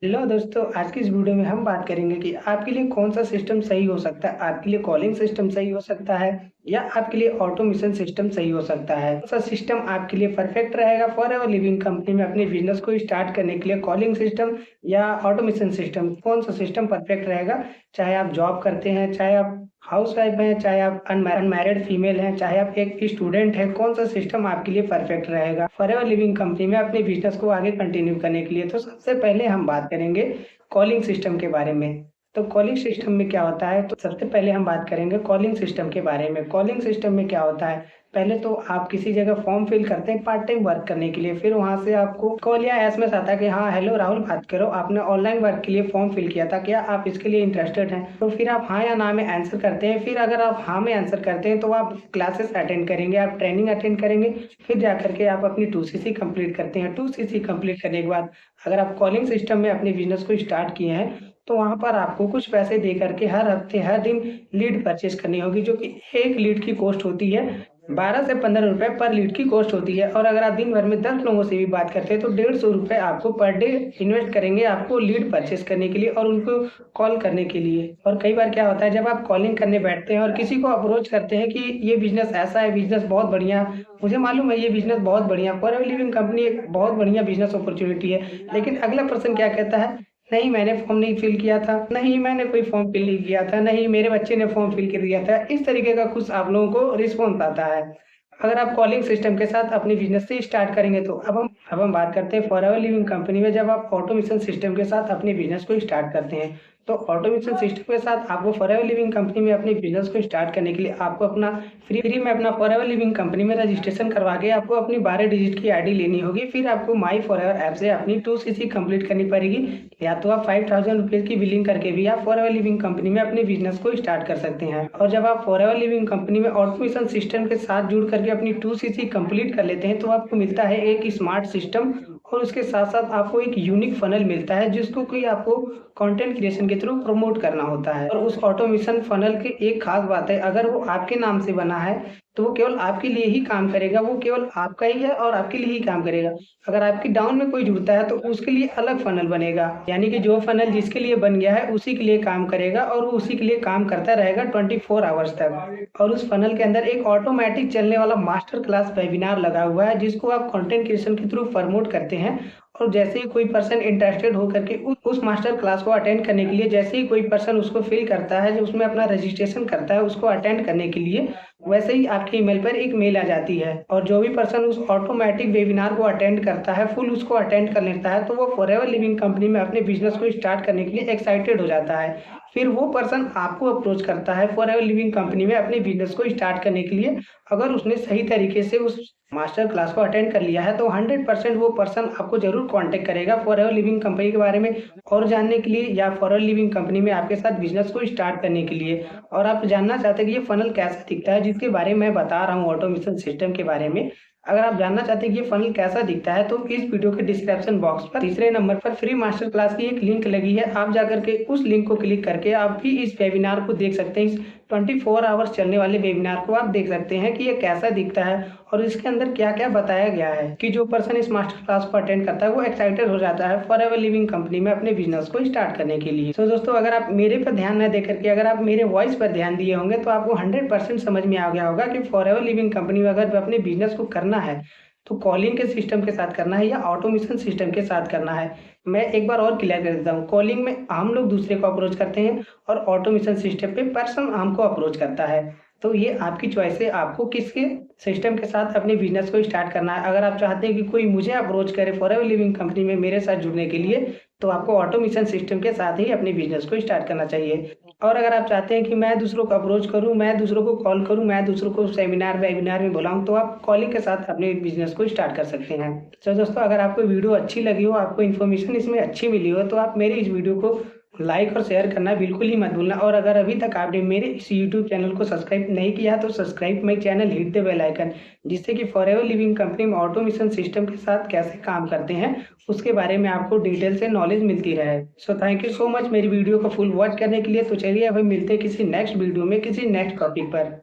Hello दोस्तों, आज की इस वीडियो में हम बात करेंगे कि आपके लिए कौन सा सिस्टम सही हो सकता है। आपके लिए कॉलिंग सिस्टम सही हो सकता है या आपके लिए ऑटोमेशन सिस्टम सही हो सकता है। कौन सा सिस्टम आपके लिए परफेक्ट रहेगा फॉर एवर लिविंग कंपनी में अपने बिजनेस को स्टार्ट करने के लिए, कॉलिंग सिस्टम या ऑटोमेशन सिस्टम, कौन सा सिस्टम परफेक्ट रहेगा। चाहे आप जॉब करते हैं, चाहे आप हाउस वाइफ हैं, चाहे आप अनमैरिड फीमेल हैं, चाहे आप एक स्टूडेंट हैं, कौन सा सिस्टम आपके लिए परफेक्ट रहेगा फॉर एवर लिविंग कंपनी में अपने बिजनेस को आगे कंटिन्यू करने के लिए। तो सबसे पहले हम बात करेंगे कॉलिंग सिस्टम के बारे में। तो कॉलिंग सिस्टम में क्या होता है, तो सबसे पहले हम बात करेंगे कॉलिंग सिस्टम के बारे में। कॉलिंग सिस्टम में क्या होता है, पहले तो आप किसी जगह फॉर्म फिल करते हैं पार्ट टाइम वर्क करने के लिए, फिर वहां से आपको कॉल या एसएमएस आता है कि हाँ हेलो राहुल बात करो, आपने ऑनलाइन वर्क के लिए फॉर्म फिल किया था, क्या आप इसके लिए इंटरेस्टेड हैं। तो फिर आप हाँ या ना में आंसर करते हैं। फिर अगर आप हाँ में आंसर करते हैं तो आप क्लासेस अटेंड करेंगे, आप ट्रेनिंग अटेंड करेंगे, फिर जाकर के आप अपनी 2CC कंप्लीट करते हैं। 2CC कंप्लीट करने के बाद अगर आप कॉलिंग सिस्टम में अपने बिजनेस को स्टार्ट किए हैं तो वहां पर आपको कुछ पैसे दे करके हर हफ्ते हर दिन लीड परचेज करनी होगी, जो कि एक लीड की कॉस्ट होती है 12 से 15 रुपए पर लीड की कॉस्ट होती है। और अगर आप दिन भर में 10 लोगों से भी बात करते हैं तो 150 रुपए आपको पर डे इन्वेस्ट करेंगे आपको लीड परचेज करने के लिए और उनको कॉल करने के लिए। और कई बार क्या होता है, जब आप कॉलिंग करने बैठते हैं और किसी को अप्रोच करते हैं कि ये बिजनेस ऐसा है, बिजनेस बहुत बढ़िया, मुझे मालूम है ये बिजनेस बहुत बढ़िया, फॉर एवर लिविंग कंपनी एक बहुत बढ़िया बिजनेस अपॉर्चुनिटी है, लेकिन अगला पर्सन क्या कहता है, नहीं मैंने फॉर्म नहीं फिल किया था, नहीं मैंने कोई फॉर्म फिल नहीं किया था, नहीं मेरे बच्चे ने फॉर्म फिल कर दिया था। इस तरीके का कुछ आप लोगों को रिस्पॉन्स आता है। अगर आप कॉलिंग सिस्टम के साथ अपनी बिजनेस से स्टार्ट करेंगे तो अब हम बात करते हैं फॉर एवर लिविंग कंपनी में। जब आप ऑटोमेशन सिस्टम के साथ अपने बिजनेस को स्टार्ट करते हैं तो ऑटोमेशन सिस्टम के साथ आपको फॉर एवर लिविंग कंपनी में अपने बिजनेस को स्टार्ट करने के लिए आपको अपना फ्री में अपना फॉर एवर लिविंग कंपनी में रजिस्ट्रेशन करवा के आपको अपनी 12 डिजिट की आईडी लेनी होगी। फिर आपको माई फॉर एवर ऐप से अपनी 2CC कंप्लीट करनी पड़ेगी, या तो आप 5000 रुपीज की बिलिंग करके भी आप फॉर एवर लिविंग कंपनी में अपने बिजनेस को स्टार्ट कर सकते हैं। और जब आप फॉर एवर लिविंग कंपनी में ऑटोमेशन सिस्टम के साथ जुड़ करके अपनी 2CC कंप्लीट कर लेते हैं तो आपको मिलता है एक स्मार्ट सिस्टम, और उसके साथ साथ आपको एक यूनिक फनल मिलता है जिसको कोई आपको कंटेंट क्रिएशन के थ्रू प्रमोट करना होता है। और उस ऑटोमेशन फनल की एक खास बात है, अगर वो आपके नाम से बना है तो वो केवल आपके लिए ही काम करेगा, वो केवल आपका ही है और आपके लिए ही काम करेगा। अगर आपकी डाउन में कोई जुड़ता है तो उसके लिए अलग फनल बनेगा, यानी कि जो फनल जिसके लिए बन गया है उसी के लिए काम करेगा और वो उसी के लिए काम करता रहेगा 24 आवर्स तक। और उस फनल के अंदर एक ऑटोमेटिक चलने वाला मास्टर क्लास वेबिनार लगा हुआ है जिसको आप कंटेंट क्रिएशन के थ्रू प्रमोट करते हैं। और जैसे ही कोई पर्सन इंटरेस्टेड होकर के उस मास्टर क्लास को अटेंड करने के लिए, जैसे ही कोई पर्सन उसको फिल करता है, जो उसमें अपना रजिस्ट्रेशन करता है उसको अटेंड करने के लिए, वैसे ही आपके ईमेल पर एक मेल आ जाती है। और जो भी पर्सन उस ऑटोमेटिक वेबिनार को अटेंड करता है, फुल उसको अटेंड कर लेता है, तो वो फॉर एवर लिविंग कंपनी में अपने बिजनेस को स्टार्ट करने के लिए एक्साइटेड हो जाता है। फिर वो पर्सन आपको अप्रोच करता है फॉर एवर लिविंग कंपनी में अपने बिजनेस को स्टार्ट करने के लिए। अगर उसने सही तरीके से उस मास्टर क्लास को अटेंड कर लिया है तो 100% वो पर्सन आपको जरूर कांटेक्ट करेगा फॉर एवर लिविंग कंपनी के बारे में और जानने के लिए, या फॉर एवर लिविंग कंपनी में आपके साथ बिजनेस को स्टार्ट करने के लिए। और आप जानना चाहते हैं कि ये फनल कैसा दिखता है जिसके बारे में मैं बता रहा हूँ ऑटोमेशन सिस्टम के बारे में, अगर आप जानना चाहते हैं कि ये फनल कैसा दिखता है तो इस वीडियो के डिस्क्रिप्शन बॉक्स पर तीसरे नंबर पर फ्री मास्टर क्लास की एक लिंक लगी है, आप जाकर के उस लिंक को क्लिक करके आप भी इस वेबिनार को देख सकते हैं। इस 24 आवर्स चलने वाले वेबिनार को आप देख सकते हैं कि ये कैसा दिखता है और इसके अंदर क्या क्या बताया गया है, कि जो पर्सन इस मास्टर क्लास को अटेंड करता है वो एक्साइटेड हो जाता है फॉर एवर लिविंग कंपनी में अपने बिजनेस को स्टार्ट करने के लिए। तो दोस्तों, अगर आप मेरे पर ध्यान न देकर के अगर आप मेरे वॉइस पर ध्यान दिए होंगे तो आपको 100% समझ में आ गया होगा कि फॉर एवर लिविंग कंपनी में अगर अपने बिजनेस को करना है तो कॉलिंग के सिस्टम के साथ करना है या ऑटोमेशन सिस्टम के साथ करना है। मैं एक बार और क्लियर कर देता हूँ, कॉलिंग में हम लोग दूसरे को अप्रोच करते हैं और ऑटोमेशन सिस्टम पे पर्सन हमको अप्रोच करता है। तो ये आपकी चॉइस है, आपको किसके सिस्टम के साथ अपने बिजनेस को स्टार्ट करना है। अगर आप चाहते हैं कि कोई मुझे अप्रोच करे फॉर एवर लिविंग कंपनी में मेरे साथ जुड़ने के लिए, तो आपको ऑटोमेशन सिस्टम के साथ ही अपने बिजनेस को स्टार्ट करना चाहिए। और अगर आप चाहते हैं कि मैं दूसरों को अप्रोच करूं, मैं दूसरों को कॉल करूं, मैं दूसरों को सेमिनार वेबिनार में बुलाऊं, तो आप कॉलिंग के साथ अपने बिजनेस को स्टार्ट कर सकते हैं। तो दोस्तों, अगर आपको वीडियो अच्छी लगी हो, आपको इन्फॉर्मेशन इसमें अच्छी मिली हो, तो आप मेरे इस वीडियो को लाइक और शेयर करना बिल्कुल ही मत भूलना। और अगर अभी तक आपने मेरे इस यूट्यूब चैनल को सब्सक्राइब नहीं किया तो subscribe my channel, hit the bell icon, जिससे कि फॉर एवर लिविंग कंपनी में ऑटोमेशन सिस्टम के साथ कैसे काम करते हैं उसके बारे में आपको डिटेल से नॉलेज मिलती रहे। So thank you so much मेरी वीडियो को फुल वॉच करने के लिए। तो चलिए अभी मिलते हैं किसी नेक्स्ट वीडियो में किसी नेक्स्ट टॉपिक पर।